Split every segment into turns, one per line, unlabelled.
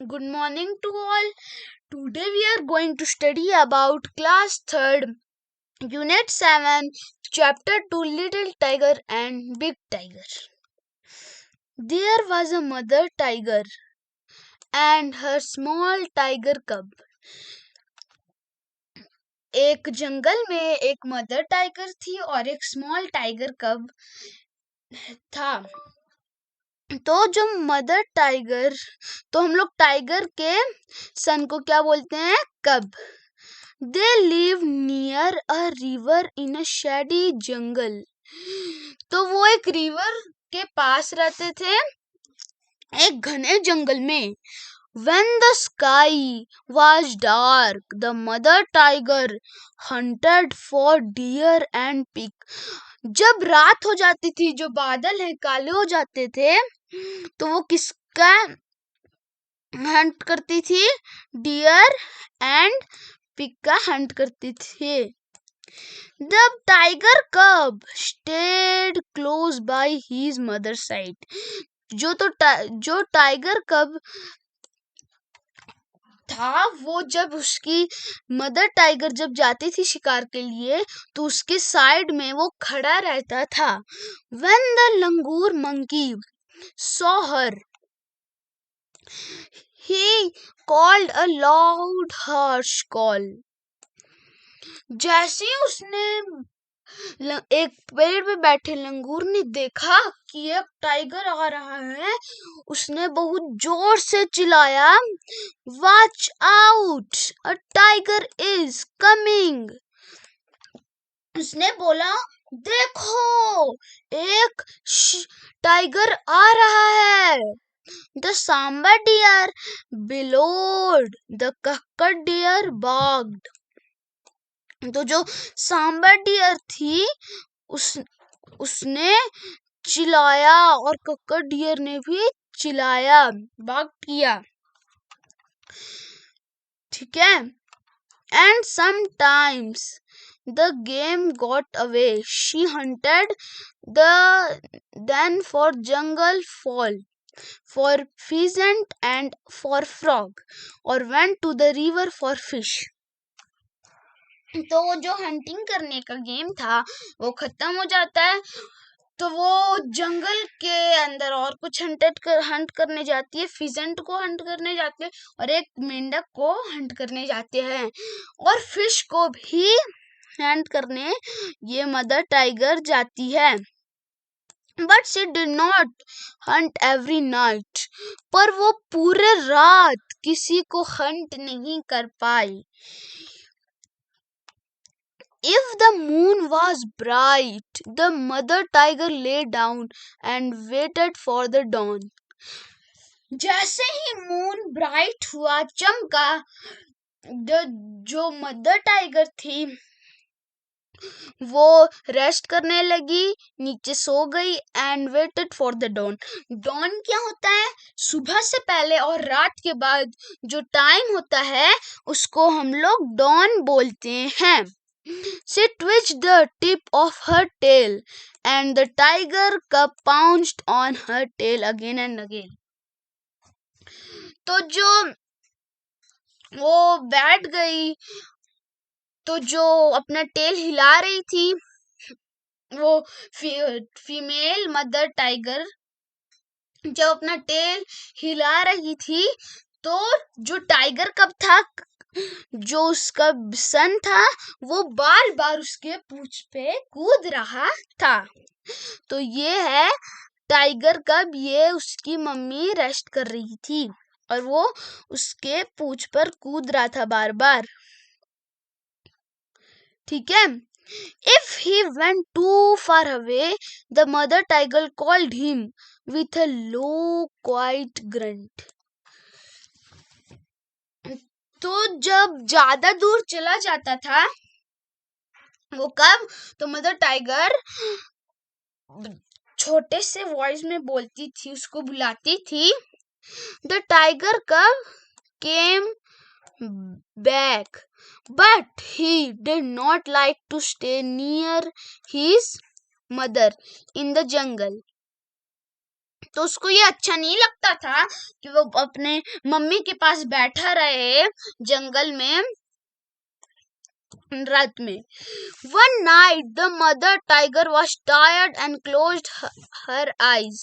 Good morning to all. Today we are going to study about class 3rd, unit 7, chapter 2, Little Tiger and Big Tiger. There was a mother tiger and her small tiger cub. एक जंगल में एक mother tiger थी और एक small tiger कब था। तो जो मदर टाइगर, तो हम लोग टाइगर के सन को क्या बोलते हैं? कब। They live near a river in a shady jungle. तो वो एक रिवर के पास रहते थे, एक घने जंगल में। When the sky was dark, the mother tiger hunted for deer and pig. जब रात हो जाती थी, जो बादल है काले हो जाते थे, तो वो किसका हंट करती थी? डियर एंड पिग का हंट करती थी। The tiger cub stayed close by his mother's side. जो टाइगर कब था, वो जब उसकी मदर टाइगर जब जाती थी शिकार के लिए, तो उसके साइड में वो खड़ा रहता था। When the langur monkey saw her, he called a loud harsh call. जैसे ही उसने एक पेड़ पे बैठे लंगूर ने देखा कि एक टाइगर आ रहा है, उसने बहुत जोर से चिल्लाया, watch out, a tiger is coming. उसने बोला, देखो, एक टाइगर आ रहा है। The Samba deer bellowed, the Kakkad deer barked. तो जो सांबर डियर थी, उसने चिल्लाया और कक्कड़ डियर ने भी चिल्लाया, बाग किया। ठीक है। And sometimes the game got away. She hunted then for jungle fowl, for pheasant and for frog, or went to the river for fish. तो जो हंटिंग करने का गेम था वो खत्म हो जाता है, तो वो जंगल के अंदर और कुछ हंट करने जाती है, फिजेंट को हंट करने जाती है और एक मेंढक को हंट करने जाते हैं, और फिश को भी हंट करने ये मदर टाइगर जाती है। But she did not Hunt every night, पर वो पूरे रात किसी को हंट नहीं कर पाई। If the moon was bright, the mother tiger lay down and waited for the dawn. जैसे ही मून ब्राइट हुआ, चमका, जो मदर टाइगर थी वो रेस्ट करने लगी, नीचे सो गई and waited for the dawn. Dawn क्या होता है? सुबह से पहले और रात के बाद जो टाइम होता है उसको हम लोग डॉन बोलते हैं। She twitched the tip of her tail, and the tiger cub pounced on her tail again and again. तो जो वो बैठ गई, तो जो अपना टेल हिला रही थी, वो फीमेल मदर टाइगर जब अपना टेल हिला रही थी, तो जो टाइगर कब था, जो उसका सन था, वो बार बार उसके पूंछ पे कूद रहा था। तो ये है टाइगर कब, ये उसकी मम्मी रेस्ट कर रही थी और वो उसके पूंछ पर कूद रहा था बार बार। ठीक है। If he went too far away, the mother tiger called him with a low, quiet grunt. तो जब ज्यादा दूर चला जाता था, वो कब, तो मदर टाइगर छोटे से वॉइस में बोलती थी, उसको बुलाती थी। द टाइगर कब केम back, but he did not like to stay near his mother in the jungle. तो उसको ये अच्छा नहीं लगता था कि वो अपने मम्मी के पास बैठा रहे जंगल में रात में। One night the mother tiger was tired and closed her eyes.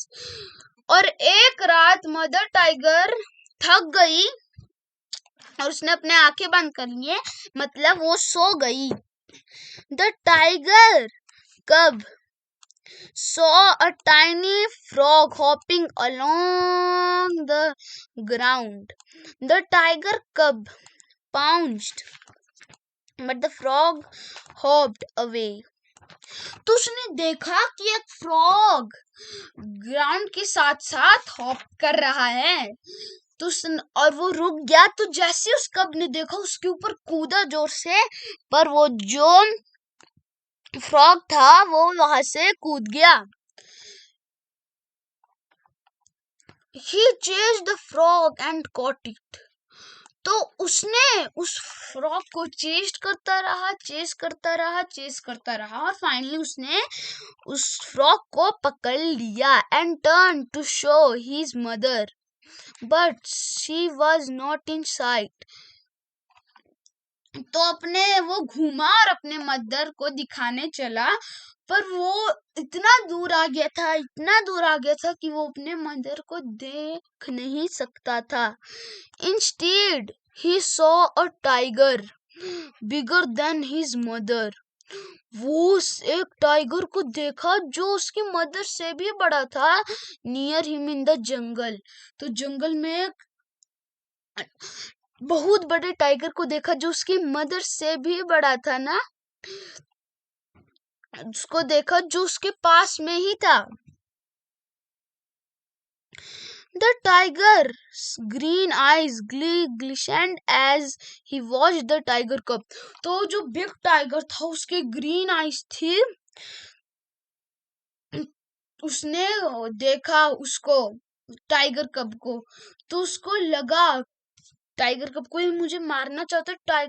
और एक रात मदर टाइगर थक गई और उसने अपने आंखें बंद कर लिए, मतलब वो सो गई। The tiger cub saw a tiny frog hopping along the ground. The tiger cub pounced, but the frog hopped away. तो उसने देखा कि एक फ्रॉग ग्राउंड के साथ साथ हॉप कर रहा है, तो और वो रुक गया। तो जैसे उस कब ने देखा उसके ऊपर कूदा जोर से, पर वो जो फ्रॉग था वो वहां से कूद गया। He chased the frog and caught it. तो उसने उस फ्रॉग को चेस करता रहा और फाइनली उसने उस फ्रॉग को पकड़ लिया and turn to show his mother, but she was not in sight. तो वो घूमा और अपने मदर को दिखाने चला, पर वो इतना दूर आ गया था कि वो अपने मदर को देख नहीं सकता था। Instead, he saw a tiger bigger than his mother. वो एक टाइगर को देखा जो उसकी मदर से भी बड़ा था। नियर हिम इन द जंगल, तो जंगल में बहुत बड़े टाइगर को देखा जो उसकी मदर से भी बड़ा था ना, उसको देखा जो उसके पास में ही था। The tiger's green eyes glistened as he watched the tiger cub. तो जो बिग टाइगर था उसके ग्रीन आईज थी। उसने देखा उसको, टाइगर कब को, तो उसको लगा टाइगर कब को मुझे मारना चाहता है।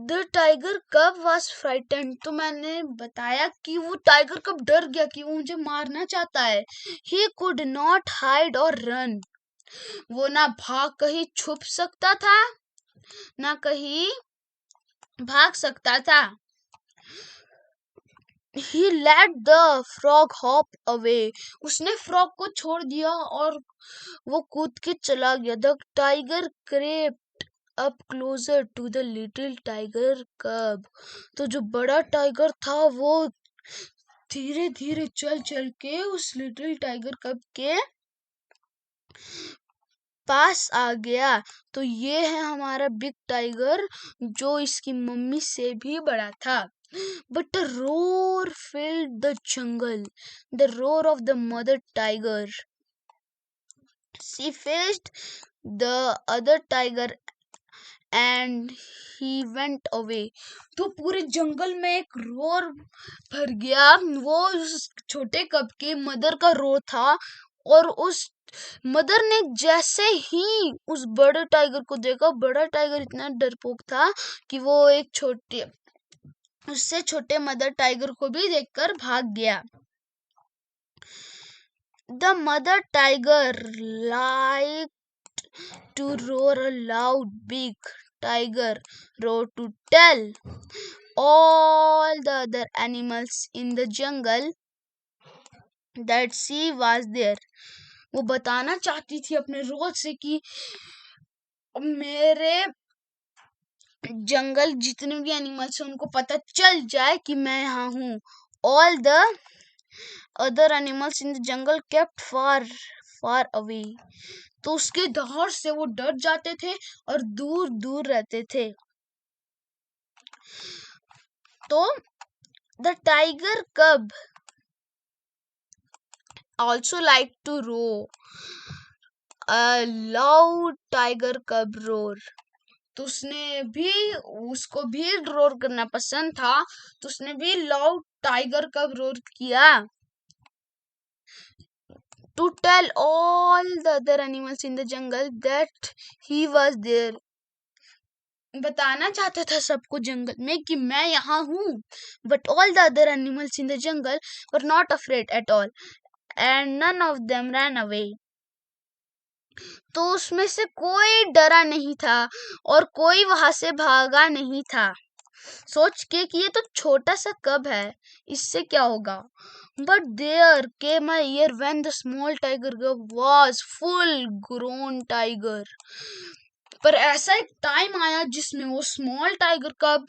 The tiger cub was frightened. तो मैंने बताया कि वो टाइगर कब डर गया कि वो मुझे मारना चाहता है। He could not hide or run. वो ना कहीं छुप सकता था ना कहीं भाग सकता था। He let the frog hop away. उसने फ्रॉग को छोड़ दिया और वो कूद के चला गया। The tiger crept up closer to the little tiger cub. तो जो बड़ा टाइगर था वो धीरे धीरे चल के उस लिटिल टाइगर कब के पास आ गया। तो ये है हमारा बिग टाइगर जो इसकी मम्मी से भी बड़ा था। But a roar filled the jungle, the roar of the mother tiger. She faced the other tiger and he went away. तो पूरे जंगल में एक रोर भर गया। वो उस छोटे कब के मदर का रोर था और उस मदर ने जैसे ही उस बड़े टाइगर को देखा, बड़ा टाइगर इतना डरपोक था कि वो एक उससे छोटे मदर टाइगर को भी देखकर भाग गया। The mother tiger liked to roar a loud big tiger roar to tell all the other animals in the jungle that she was there. वो बताना चाहती थी अपने रोर से कि मेरे जंगल जितने भी एनिमल्स हैं उनको पता चल जाए कि मैं यहाँ हूँ। All the other animals in the jungle kept far away. तो उसके दौड़ से वो डर जाते थे और दूर दूर रहते थे। तो the tiger cub also liked to roar a loud tiger cub roar. तो उसको भी रोर करना पसंद था, तो उसने भी लाउड टाइगर कब रोर किया। To tell all the other animals in the jungle that he was there. बताना चाहता था सबको जंगल में कि मैं यहाँ हूँ, but all the other animals in the jungle were not afraid at all and none of them ran away. तो उसमें से कोई डरा नहीं था और कोई वहां से भागा नहीं था, सोच के कि ये तो छोटा सा कब है, इससे क्या होगा। But there came a year when the small tiger cub was full grown tiger. पर ऐसा एक टाइम आया जिसमें वो स्मॉल टाइगर कब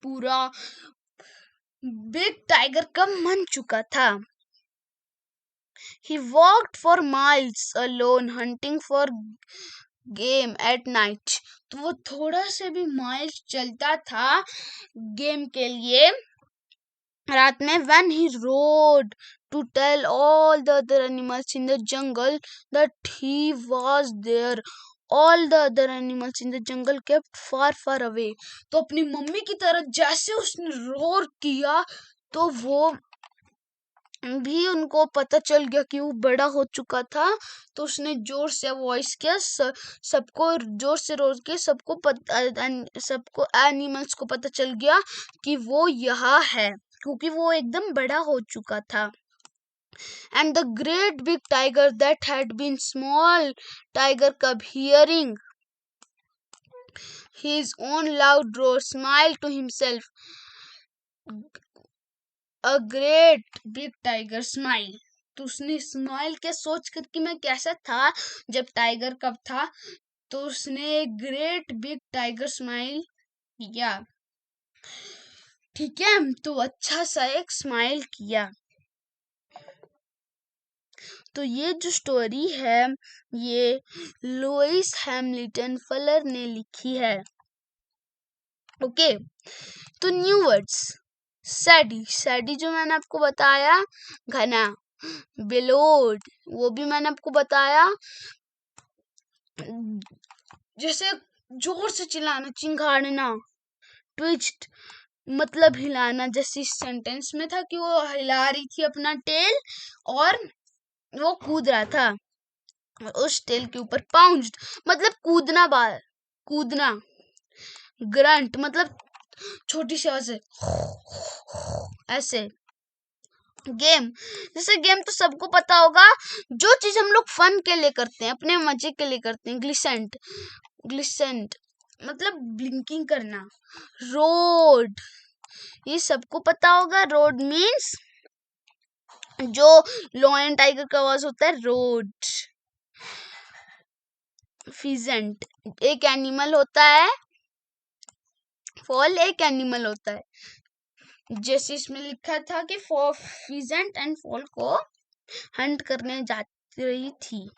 पूरा बिग टाइगर कब बन चुका था। He walked for miles alone hunting for game at night। तो वो थोड़ा से भी माइल्स चलता था गेम के लिए रात में। when he rode to tell all the other animals in the jungle that he was there, all the other animals in the jungle kept far far away। तो अपनी मम्मी की तरह जैसे उसने रोर किया तो वो भी उनको पता चल गया कि वो बड़ा हो चुका था। तो उसने जोर से वॉइस किया, सबको जोर से रोर के सबको एनिमल्स को पता चल गया कि वो यहाँ है, क्योंकि वो एकदम बड़ा हो चुका था। And the great big tiger that had been small tiger cub, hearing his own loud roar, smiled to himself a great big tiger smile। तो उसने स्माइल के सोच कर कि मैं कैसा था जब टाइगर कब था, तो उसने ग्रेट बिग टाइगर स्माइल किया। ठीक है, तो अच्छा सा एक स्माइल किया। तो ये जो स्टोरी है ये लुइस हैमिल्टन फलर ने लिखी है। ओके, तो न्यू वर्ड्स, सैडी जो मैंने आपको बताया, घना, बेलोड वो भी मैंने आपको बताया, जैसे जोर से चिल्लाना, चिंगाड़ना, ट्विस्ट मतलब हिलाना, जैसे इस सेंटेंस में था कि वो हिला रही थी अपना टेल और वो कूद रहा था उस टेल के ऊपर। पाउंज्ड मतलब कूदना। ग्रंट मतलब छोटी सी आवाज ऐसे। गेम, जैसे गेम तो सबको पता होगा, जो चीज हम लोग फन के लिए करते हैं, अपने मजे के लिए करते हैं। ग्लिसेंट मतलब ब्लिंकिंग करना। रोड, ये सबको पता होगा, रोड मीन्स जो लॉयन टाइगर का आवाज होता है, रोड। फिजेंट एक एनिमल होता है, फॉल एक एनिमल होता है, जैसे इसमें लिखा था कि फिजेंट एंड फॉल को हंट करने जा रही थी।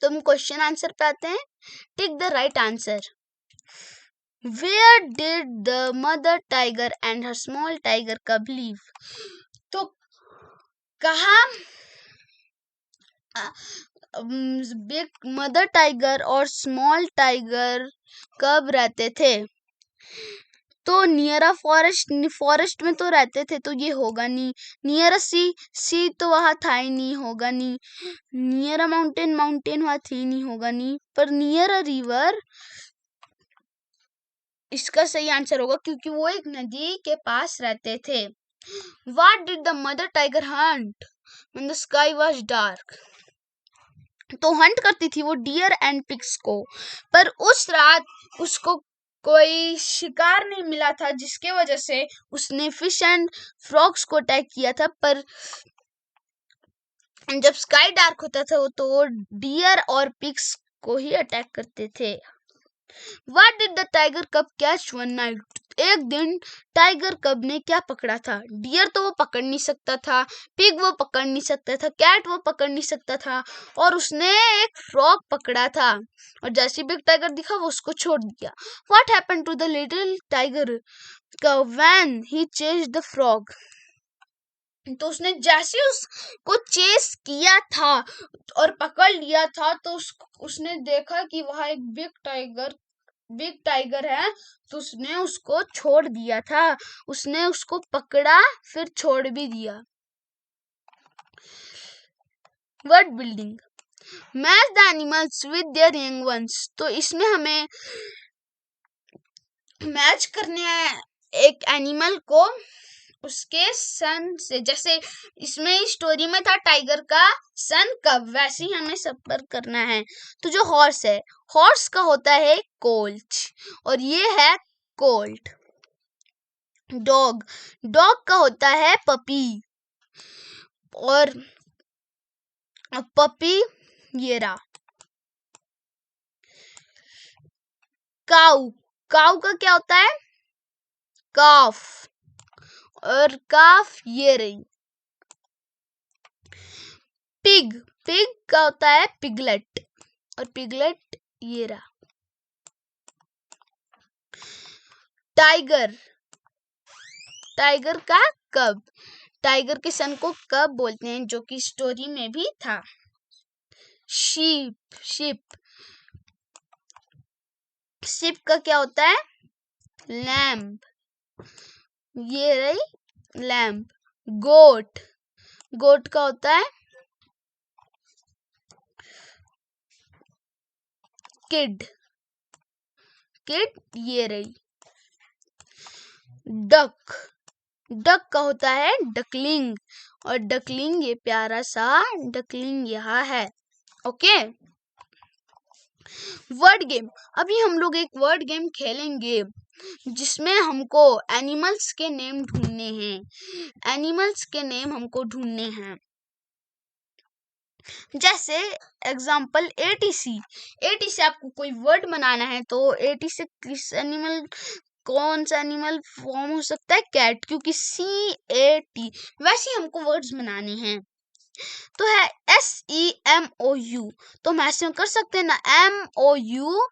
तो हम क्वेश्चन आंसर पे आते हैं। Take the right answer. Where did the mother tiger and her small tiger cub live? तो कहा बिग मदर टाइगर और स्मॉल टाइगर कब रहते थे? तो नियर अ फॉरेस्ट में तो रहते थे, तो ये होगा नहीं। नियर अ सी तो वहां था ही नहीं, होगा नहीं। नियर अ माउंटेन वहां थी नहीं, होगा नहीं। पर नियर अ रिवर इसका सही आंसर होगा, क्योंकि वो एक नदी के पास रहते थे। What did the mother tiger hunt when the sky was dark? तो हंट करती थी वो डियर एंड पिग्स को, पर उस रात उसको कोई शिकार नहीं मिला था, जिसके वजह से उसने फिश एंड फ्रॉग्स को अटैक किया था। पर जब स्काई डार्क होता था तो वो डियर और पिग्स को ही अटैक करते थे। What did the tiger cub catch one night? एक दिन टाइगर कब ने क्या पकड़ा था? डियर तो वो पकड़ नहीं सकता था, पिग वो पकड़ नहीं सकता था, कैट वो पकड़ नहीं सकता था, और उसने एक फ्रॉग पकड़ा था। और जैसे बिग टाइगर दिखा वो उसको छोड़ दिया। What happened to the little tiger cub when he chased the frog? तो उसने जैसे उसको चेस किया था और पकड़ लिया था, तो उसने देखा कि वहां एक बिग टाइगर है, तो उसने उसको छोड़ दिया था। उसने उसको पकड़ा फिर छोड़ भी दिया। Word building, match the animals with their young ones. तो इसमें हमें मैच करने हैं एक एनिमल को उसके सन से। जैसे इसमें स्टोरी में था टाइगर का सन कब, वैसे ही हमें संपर्क करना है। तो जो हॉर्स है, हॉर्स का होता है कोल्च और ये है कोल्ट। डॉग, डॉग का होता है पपी और पपी ये रहा। काऊ, काऊ का क्या होता है काफ और काफ ये रही। पिग, पिग का होता है पिगलेट और पिगलेट ये रहा। टाइगर, टाइगर का कब, टाइगर के सन को कब बोलते हैं जो कि स्टोरी में भी था। शीप, शिप, शिप का क्या होता है लैम्ब, ये रही लैम्ब। गोट, गोट का होता है किड, किड ये रही। डक, डक का होता है डकलिंग और डकलिंग ये प्यारा सा डकलिंग यहाँ है। Okay, word game. अभी हम लोग एक वर्ड गेम खेलेंगे जिसमें हमको एनिमल्स के नेम ढूंढने हैं। एनिमल्स के नेम हमको ढूंढने हैं। जैसे एग्जाम्पल एटीसी, एटी से आपको कोई वर्ड बनाना है तो एटी से किस एनिमल, कौन सा एनिमल फॉर्म हो सकता है कैट, क्योंकि CAT। वैसे हमको वर्ड्स बनाने हैं तो है SEMOU, तो हम ऐसे कर सकते हैं ना MOUSE,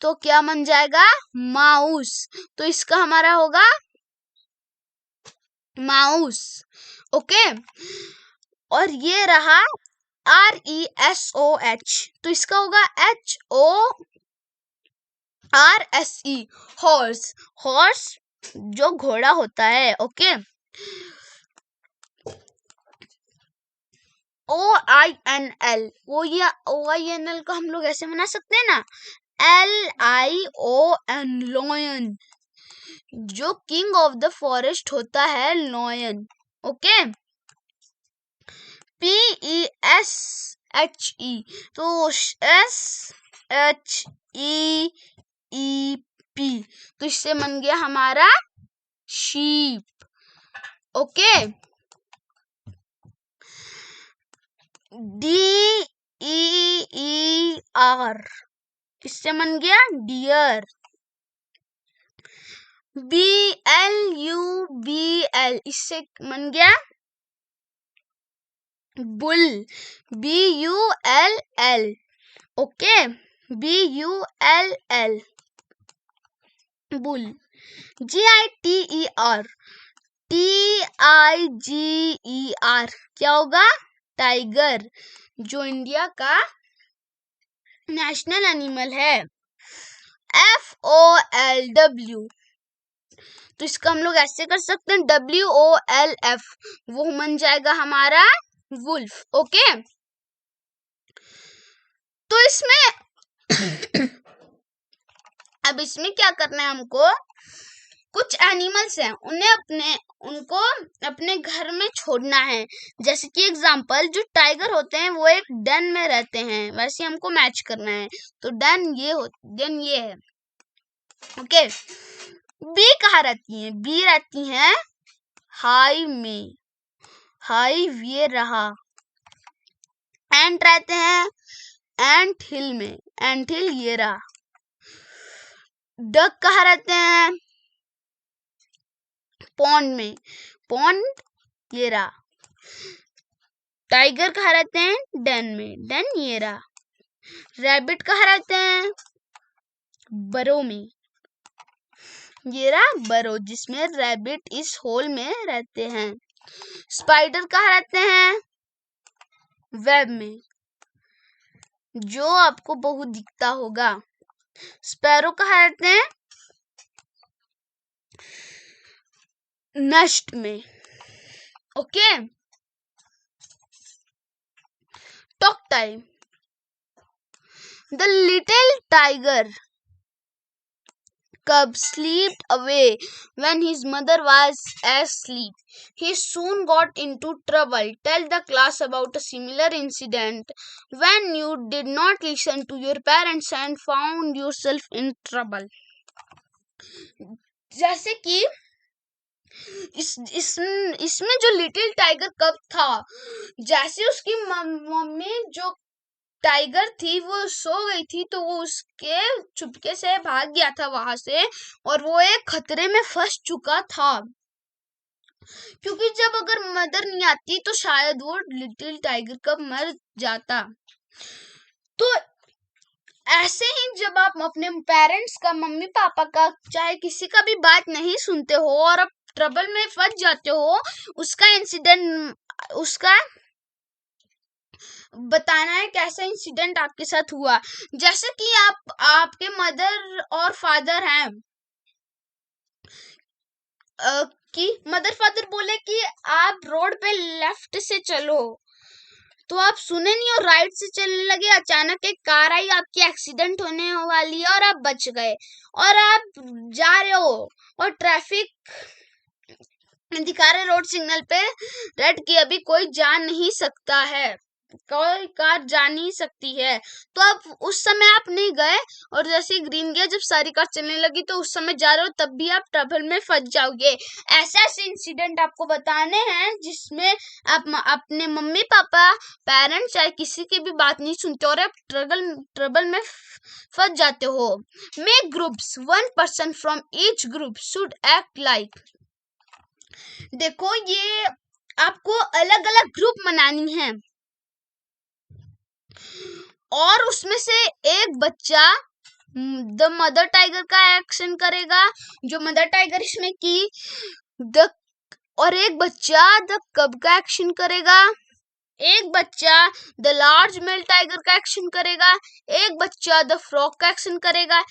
तो क्या बन जाएगा माउस। तो इसका हमारा होगा माउस। ओके, और ये रहा RESOH, तो इसका होगा HORSE, हॉर्स, हॉर्स जो घोड़ा होता है। ओके, OINL, OINL को हम लोग ऐसे बना सकते हैं ना LION, लॉयन, जो किंग ऑफ द फॉरेस्ट होता है लॉयन। ओके, PESHE, तो SHEEP, तो इससे बन गया हमारा शीप। ओके, DEER, इससे बन गया डियर। BLUBL, इससे बन गया bull, BULL। Okay, BULL bull. GITER, TIGER क्या होगा टाइगर, जो इंडिया का नेशनल एनिमल है। FOLW, तो इसका हम लोग ऐसे कर सकते हैं WOLF, वो बन जाएगा हमारा वुल्फ। ओके, तो इसमें अब इसमें क्या करना है हमको, कुछ एनिमल्स हैं उनको अपने घर में छोड़ना है। जैसे कि एग्जांपल जो टाइगर होते हैं वो एक डेन में रहते हैं, वैसे हमको मैच करना है। तो डेन ये है। ओके, बी कहाँ रहती है, बी रहती है हाइव में, हाइव ये रहा। एंट रहते हैं एंट हिल में, एंट हिल ये रहा। डक कहाँ रहते हैं पॉन्ड में, पॉन्ड ये रहा। टाइगर कहाँ रहते हैं डेन में, डेन ये रहा। रैबिट कहाँ रहते हैं बरो में, ये रहा बरो, जिसमें रैबिट इस होल में रहते हैं। स्पाइडर कहाँ रहते हैं वेब में, जो आपको बहुत दिखता होगा। स्पैरो कहाँ रहते हैं नेस्ट में। Okay, time. The little tiger cub slipped away when his mother was asleep. He soon got into trouble. Tell the class about a similar incident when you did not listen to your parents and found yourself in trouble. जैसे कि इसमें जो little tiger कब था, जैसे उसकी mummy जो tiger थी वो सो गई थी तो वो उसके चुपके से भाग गया था वहां से, और वो एक खतरे में फंस चुका था, क्योंकि जब अगर मदर नहीं आती तो शायद वो लिटिल टाइगर कब मर जाता। तो ऐसे ही जब आप अपने पेरेंट्स का, मम्मी पापा का, चाहे किसी का भी बात नहीं सुनते हो और आप ट्रबल में फंस जाते हो, उसका इंसिडेंट, उसका बताना है कैसा इंसिडेंट आपके साथ हुआ। जैसे कि आपके मदर और फादर हैं, कि मदर फादर बोले कि आप रोड पे लेफ्ट से चलो, तो आप सुने नहीं और राइट से चलने लगे। अचानक एक कार आई, आपकी एक्सीडेंट होने वाली है और आप बच गए, और आप जा रहे हो और ट्रैफिक दिखा रहे रोड सिग्नल पे रेड की अभी कोई जा नहीं सकता है, कोई कार जा नहीं सकती है, तो अब उस समय आप नहीं गए और जैसे ग्रीन गया, जब सारी कार चलने लगी तो उस समय जा रहे हो, तब भी आप ट्रबल में फंस जाओगे। ऐसे ऐसे इंसिडेंट आपको बताने हैं जिसमें आप अपने मम्मी पापा, पेरेंट्स, चाहे किसी की भी बात नहीं सुनते और आप ट्रबल में फंस जाते हो। Make groups, 1 person from each group should act like. देखो, ये आपको अलग अलग ग्रुप बनानी है और उसमें से एक बच्चा द मदर टाइगर का एक्शन करेगा, जो मदर टाइगर इसमें की और एक बच्चा द कब का एक्शन करेगा, एक बच्चा द लार्ज मेल टाइगर का एक्शन करेगा, एक बच्चा द फ्रॉग का एक्शन करेगा,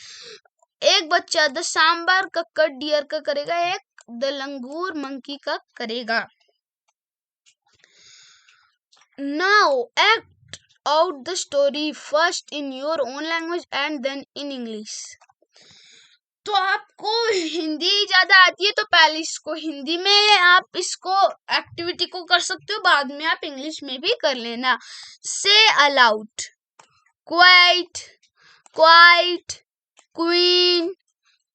एक बच्चा द सांबर कक्कड़ डियर का करेगा, एक द लंगूर मंकी का करेगा। Now act out the story first in your own language and then in English. तो आपको हिंदी ज्यादा आती है तो पहले इसको हिंदी में आप इसको एक्टिविटी को कर सकते हो, बाद में आप इंग्लिश में भी कर लेना। Say aloud: quiet, quiet, queen,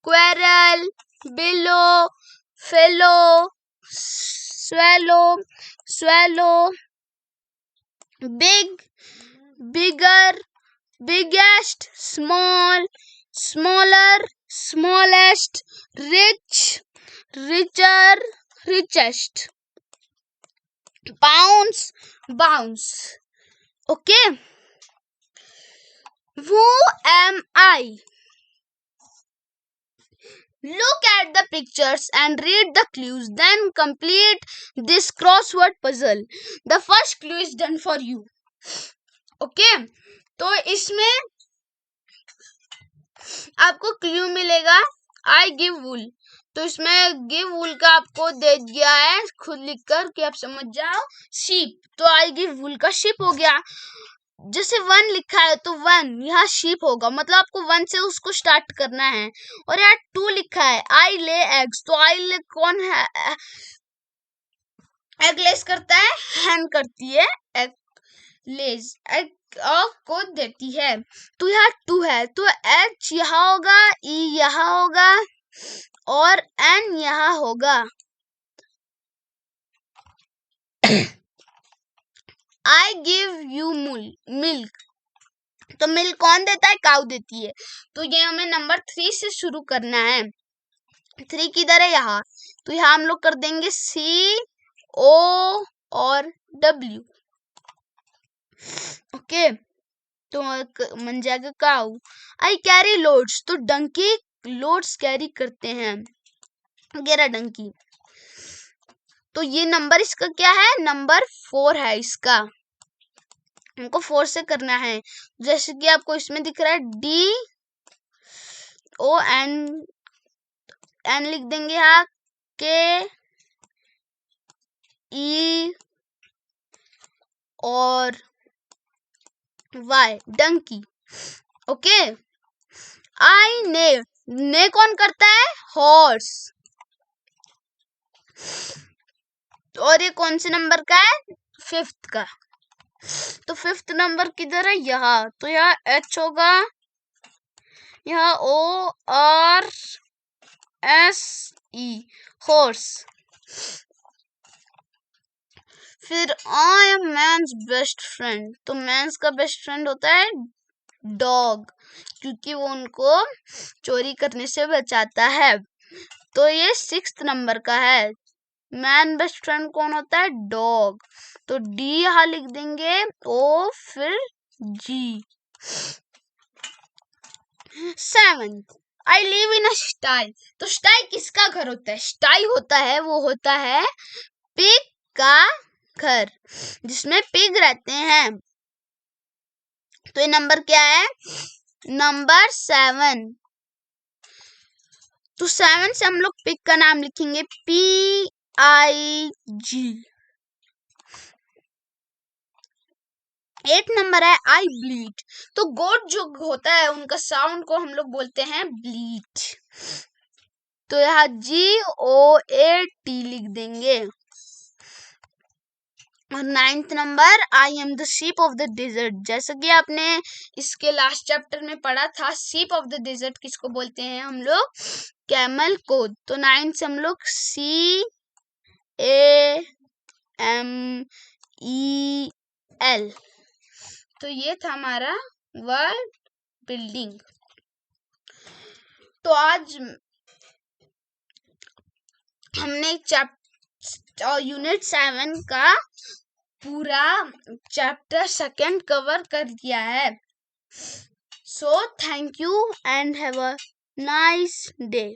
quarrel, below, fellow, swallow, swallow, big, bigger, biggest, small, smaller, smallest, rich, richer, richest, bounce, bounce. Okay. Who am I? Look at the pictures and read the clues, then complete this crossword puzzle. The first clue is done for you. Okay? तो इसमें आपको clue मिलेगा I give वुल, तो इसमें give वुल का आपको दे दिया है खुद लिखकर कि आप समझ जाओ। शीप, तो आई गिव वुल का शीप हो गया। जैसे 1 लिखा है तो 1 यहाँ शीप होगा, मतलब आपको 1 से उसको स्टार्ट करना है। और यहाँ 2 लिखा है आई ले एग्स, तो आई ले कौन है? एग लेस करता है, हैन करती है, एग लेस, एग को देती है। तो यहाँ 2 है, तो एच यहाँ होगा, ई यहाँ होगा और एन यहाँ होगा। आई गिव यू मिल्क, तो मिल्क कौन देता है? काऊ देती है। तो ये हमें नंबर 3 से शुरू करना है। 3 किधर है? यहाँ, तो यहाँ हम लोग कर देंगे C O और W। ओके, तो मन जाएगा काऊ। आई कैरी लोड्स, तो डंकी लोड्स कैरी करते हैं, 11 डंकी। तो ये नंबर इसका क्या है? नंबर 4 है इसका, हमको 4 से करना है। जैसे कि आपको इसमें दिख रहा है DON, एन लिख देंगे यहाँ, KE और वाई डंकी। ओके, आई ने कौन करता है? हॉर्स। और ये कौन से नंबर का है? 5th का। तो 5th नंबर किधर है? यहाँ। तो यहाँ H होगा, यहाँ ORSE हॉर्स। फिर I am man's best friend. तो मैन्स का बेस्ट फ्रेंड होता है डॉग, क्योंकि वो उनको चोरी करने से बचाता है। तो ये 6th नंबर का है। मैन बेस्ट फ्रेंड कौन होता है? डॉग। तो डी यहाँ लिख देंगे, ओ फिर जी। 7th, आई लिव इन अ स्टाई। तो स्टाई किसका घर होता है? स्टाई होता है, वो होता है पिग का घर, जिसमें पिग रहते हैं। तो ये नंबर क्या है? नंबर 7। तो 7 से हम लोग पिग का नाम लिखेंगे PIG। 8 नंबर है आई ब्लीड। तो गोट जो होता है उनका साउंड को हम लोग बोलते हैं ब्लीड। तो यहाँ GOAT लिख देंगे। और 9th number I am the sheep of the desert. जैसा कि आपने इसके लास्ट चैप्टर में पढ़ा था, शीप ऑफ द डेजर्ट किसको बोलते हैं हम लोग? कैमल को। तो 9th से हम लोग CAMEL। तो ये था हमारा वर्ड बिल्डिंग। तो आज हमने यूनिट 7 का पूरा चैप्टर 2 कवर कर दिया है। So thank you and have a nice day.